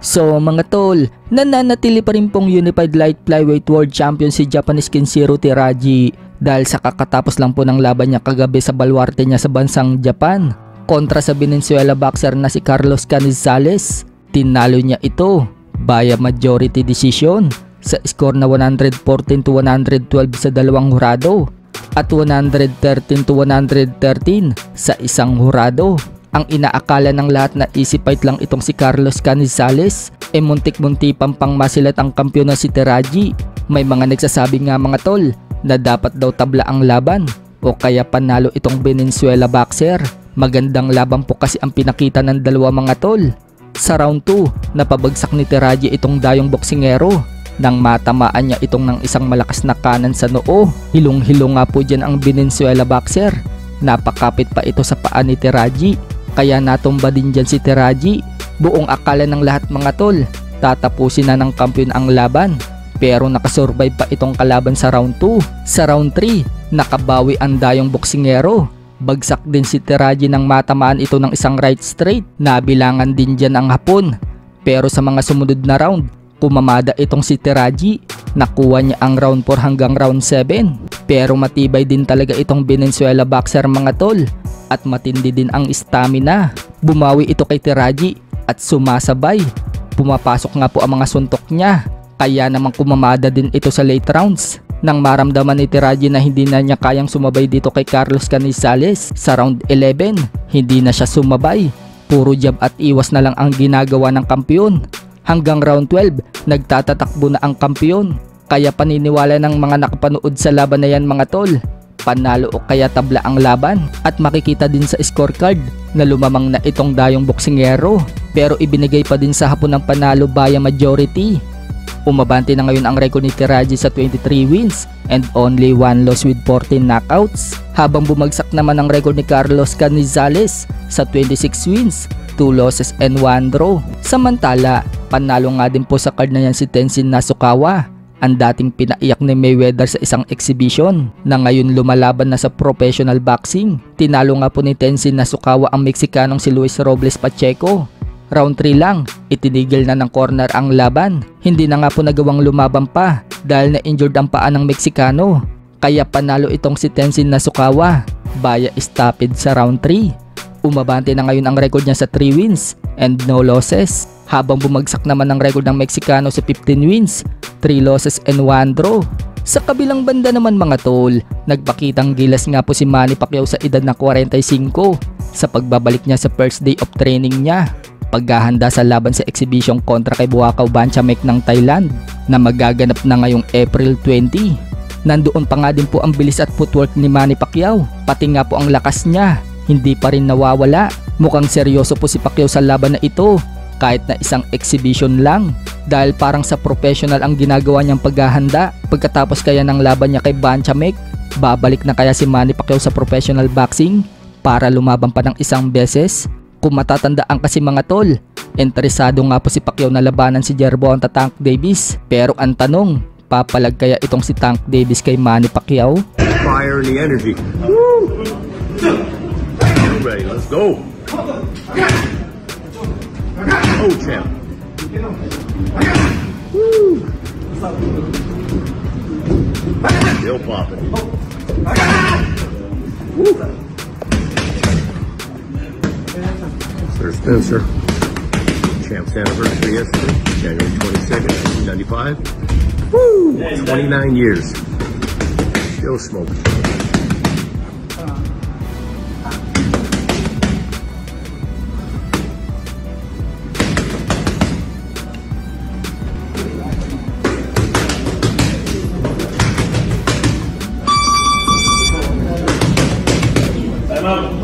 So mga tol, nananatili pa rin pong Unified Light Flyweight World Champion si Japanese Kenshiro Teraji dahil sa kakatapos lang po ng laban niya kagabi sa baluarte niya sa bansang Japan kontra sa Venezuela boxer na si Carlos Canizales. Tinalo niya ito via majority decision sa score na 114-112 sa dalawang hurado at 113-113 sa isang hurado. Ang inaakala ng lahat na easy fight lang itong si Carlos Canizales, muntik-munti pang masilat ang kampiyon na si Teraji. May mga nagsasabi nga mga tol na dapat daw tabla ang laban o kaya panalo itong Venezuela boxer. Magandang laban po kasi ang pinakita ng dalawa mga tol. Sa round 2, napabagsak ni Teraji itong dayong boksingero nang matamaan niya itong ng isang malakas na kanan sa noo. Hilong-hilong nga po dyan ang Venezuela boxer. Napakapit pa ito sa paa ni Teraji. Kaya natumba din dyan si Teraji. Buong akala ng lahat mga tol, tatapusin na ng kampiyon ang laban. Pero nakasurvive pa itong kalaban sa round 2. Sa round 3, nakabawi ang dayong boksingero. Bagsak din si Teraji nang matamaan ito ng isang right straight. Nabilangan din dyan ang hapon. Pero sa mga sumunod na round, kumamada itong si Teraji. Nakuha niya ang round 4 hanggang round 7. Pero matibay din talaga itong Venezuela boxer mga tol. At matindi din ang stamina. Bumawi ito kay Teraji at sumasabay. Pumapasok nga po ang mga suntok niya. Kaya naman kumamada din ito sa late rounds. Nang maramdaman ni Teraji na hindi na niya kayang sumabay dito kay Carlos Canizales sa round 11, hindi na siya sumabay. Puro jab at iwas na lang ang ginagawa ng kampiyon. Hanggang round 12, nagtatatakbo na ang kampiyon. Kaya paniniwala ng mga nakapanood sa laban na yan mga tol, panalo o kaya tabla ang laban. At makikita din sa scorecard na lumamang na itong dayong boksingero. Pero ibinigay pa din sa hapon ng panalo via majority. Umabante na ngayon ang record ni Teraji sa 23 wins and only 1 loss with 14 knockouts. Habang bumagsak naman ang record ni Carlos Canizales sa 26 wins, 2 losses and 1 draw. Samantala, panalo nga din po sa card na yan si Tenzin Nasukawa, ang dating pinaiyak ni Mayweather sa isang exhibition na ngayon lumalaban na sa professional boxing. Tinalo nga po ni Tenzin Nasukawa ang Mexicanong si Luis Robles Pacheco. Round 3 lang, itinigil na ng corner ang laban. Hindi na nga po nagawang lumaban pa dahil na-injured ang paa ng Meksikano. Kaya panalo itong si Tenzin Nasukawa via stoppage sa round 3. Umabante na ngayon ang record niya sa 3 wins and no losses. Habang bumagsak naman ang record ng Meksikano sa 15 wins, 3 losses and 1 draw. Sa kabilang banda naman mga tol, nagpakitang gilas nga po si Manny Pacquiao sa edad na 45 sa pagbabalik niya sa first day of training niya. Paghahanda sa laban sa exhibition kontra kay Buakaw Banchamek ng Thailand na magaganap na ngayong April 20. Nandoon pa nga din po ang bilis at footwork ni Manny Pacquiao, pati nga po ang lakas niya, hindi pa rin nawawala. Mukhang seryoso po si Pacquiao sa laban na ito kahit na isang exhibition lang, dahil parang sa professional ang ginagawa niyang paghahanda. Pagkatapos kaya ng laban niya kay Banchamek, babalik na kaya si Manny Pacquiao sa professional boxing para lumaban pa ng isang beses? Kung matatandaan kasi mga tol, interesado nga po si Pacquiao na labanan si Gervonta Tank Davis. Pero ang tanong, papalag kaya itong si Tank Davis kay Manny Pacquiao? Fire and the energy. Woo! Ready, let's go. Oh, champ. Woo! Still popping. Woo! Sir Spencer, champ's anniversary yesterday, January 22nd, 1995. Woo! 29 years. Still smoking. Time out.